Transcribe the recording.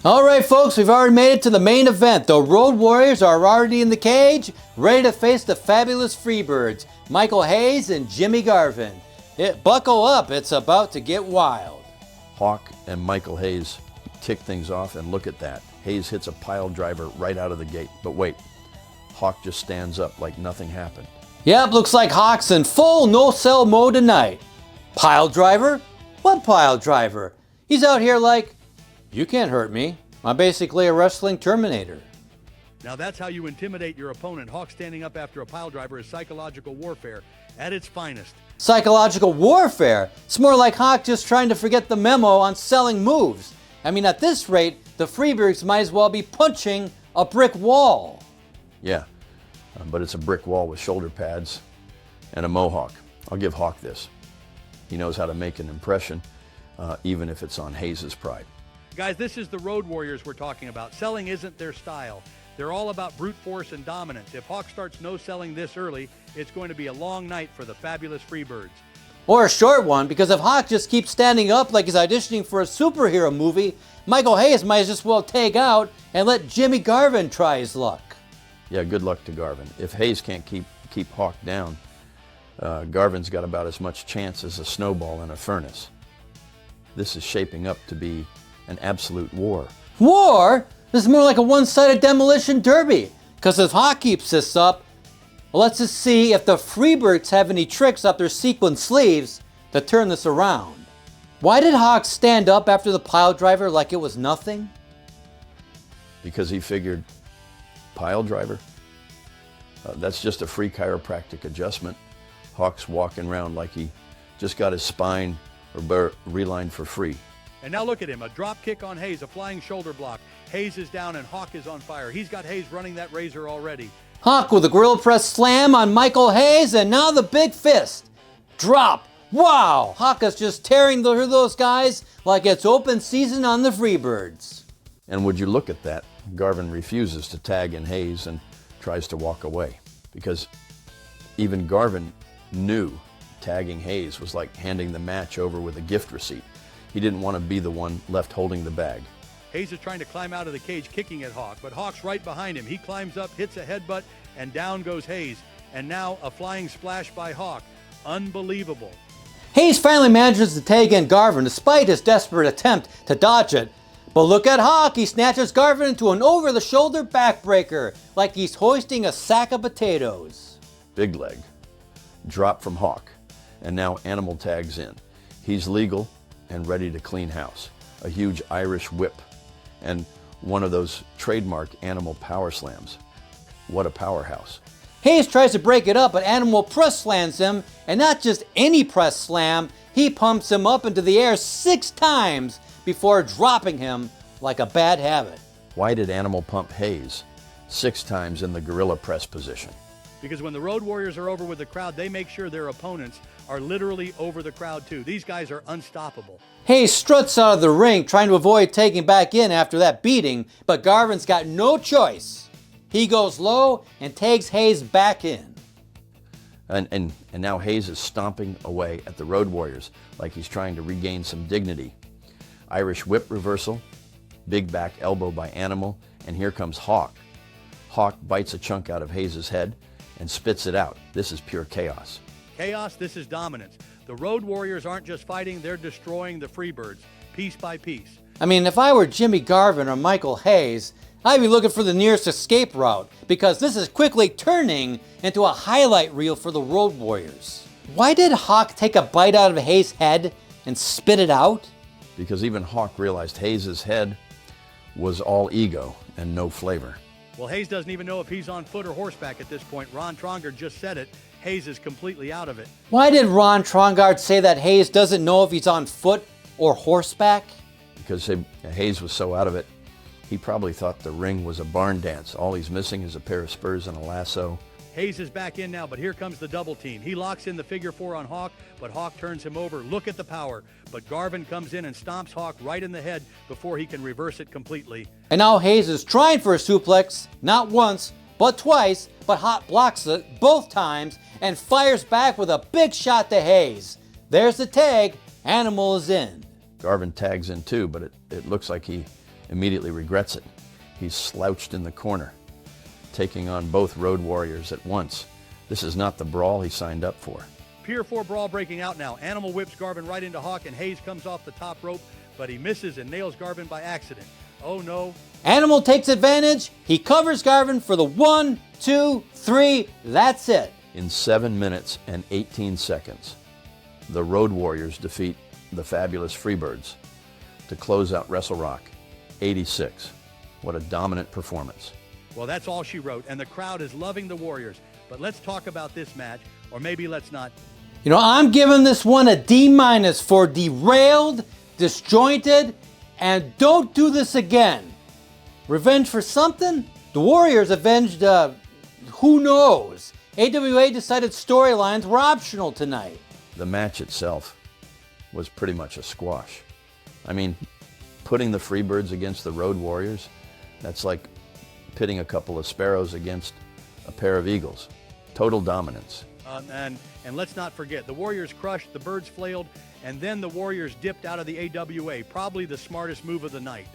All right, folks, we've already made it to the main event. The Road Warriors are already in the cage, ready to face the fabulous Freebirds, Michael Hayes and Jimmy Garvin. Buckle up, it's about to get wild. Hawk and Michael Hayes tick things off, and look at that. Hayes hits a pile driver right out of the gate. But wait, Hawk just stands up like nothing happened. Yep, looks like Hawk's in full no-sell mode tonight. Pile driver? What pile driver? He's out here like, you can't hurt me. I'm basically a wrestling Terminator. Now that's how you intimidate your opponent. Hawk standing up after a pile driver is psychological warfare at its finest. Psychological warfare? It's more like Hawk just trying to forget the memo on selling moves. I mean, at this rate, the Freebirds might as well be punching a brick wall. Yeah, but it's a brick wall with shoulder pads and a mohawk. I'll give Hawk this. He knows how to make an impression, even if it's on Hayes' pride. Guys, this is the Road Warriors we're talking about. Selling isn't their style. They're all about brute force and dominance. If Hawk starts no-selling this early, it's going to be a long night for the fabulous Freebirds. Or a short one, because if Hawk just keeps standing up like he's auditioning for a superhero movie, Michael Hayes might just well take out and let Jimmy Garvin try his luck. Yeah, good luck to Garvin. If Hayes can't keep Hawk down, Garvin's got about as much chance as a snowball in a furnace. This is shaping up to be an absolute war. War? This is more like a one-sided demolition derby. Because if Hawk keeps this up, well, let's just see if the Freebirds have any tricks up their sequin sleeves to turn this around. Why did Hawk stand up after the pile driver like it was nothing? Because he figured, pile driver? That's just a free chiropractic adjustment. Hawk's walking around like he just got his spine or relined for free. And now look at him, a drop kick on Hayes, a flying shoulder block. Hayes is down and Hawk is on fire. He's got Hayes running that razor already. Hawk with a gorilla press slam on Michael Hayes, and now the big fist. Drop. Wow, Hawk is just tearing through those guys like it's open season on the Freebirds. And would you look at that, Garvin refuses to tag in Hayes and tries to walk away. Because even Garvin knew tagging Hayes was like handing the match over with a gift receipt. He didn't want to be the one left holding the bag. Hayes is trying to climb out of the cage, kicking at Hawk, but Hawk's right behind him. He climbs up, hits a headbutt, and down goes Hayes. And now a flying splash by Hawk. Unbelievable. Hayes finally manages to tag in Garvin despite his desperate attempt to dodge it. But look at Hawk, he snatches Garvin into an over-the-shoulder backbreaker, like he's hoisting a sack of potatoes. Big leg. Drop from Hawk. And now Animal tags in. He's legal and ready to clean house. A huge Irish whip and one of those trademark Animal power slams. What a powerhouse. Hayes tries to break it up, but Animal press slams him, and not just any press slam, he pumps him up into the air 6 times before dropping him like a bad habit. Why did Animal pump Hayes 6 times in the gorilla press position? Because when the Road Warriors are over with the crowd, they make sure their opponents are literally over the crowd too. These guys are unstoppable. Hayes struts out of the ring, trying to avoid taking back in after that beating, but Garvin's got no choice. He goes low and tags Hayes back in. And now Hayes is stomping away at the Road Warriors like he's trying to regain some dignity. Irish whip reversal, big back elbow by Animal, and here comes Hawk. Hawk bites a chunk out of Hayes' head and spits it out. This is pure chaos. Chaos, this is dominance. The Road Warriors aren't just fighting, they're destroying the Freebirds, piece by piece. I mean, if I were Jimmy Garvin or Michael Hayes, I'd be looking for the nearest escape route, because this is quickly turning into a highlight reel for the Road Warriors. Why did Hawk take a bite out of Hayes' head and spit it out? Because even Hawk realized Hayes' head was all ego and no flavor. Well, Hayes doesn't even know if he's on foot or horseback at this point. Ron Trongard just said it. Hayes is completely out of it. Why did Ron Trongard say that Hayes doesn't know if he's on foot or horseback? Because Hayes was so out of it, he probably thought the ring was a barn dance. All he's missing is a pair of spurs and a lasso. Hayes is back in now, but here comes the double team. He locks in the figure 4 on Hawk, but Hawk turns him over. Look at the power. But Garvin comes in and stomps Hawk right in the head before he can reverse it completely. And now Hayes is trying for a suplex, not once, but twice, but Hawk blocks it both times and fires back with a big shot to Hayes. There's the tag. Animal is in. Garvin tags in too, but it looks like he immediately regrets it. He's slouched in the corner, taking on both Road Warriors at once. This is not the brawl he signed up for. Pier 4 brawl breaking out now. Animal whips Garvin right into Hawk, and Hayes comes off the top rope, but he misses and nails Garvin by accident. Oh no. Animal takes advantage. He covers Garvin for the 1, 2, 3. That's it. In 7 minutes and 18 seconds, the Road Warriors defeat the fabulous Freebirds to close out WrestleRock 86. What a dominant performance. Well, that's all she wrote, and the crowd is loving the Warriors. But let's talk about this match, or maybe let's not. You know, I'm giving this one a D- for derailed, disjointed, and don't do this again. Revenge for something? The Warriors avenged, who knows? AWA decided storylines were optional tonight. The match itself was pretty much a squash. I mean, putting the Freebirds against the Road Warriors, that's like pitting a couple of sparrows against a pair of eagles. Total dominance. And let's not forget, the Warriors crushed, the Birds flailed, and then the Warriors dipped out of the AWA, probably the smartest move of the night.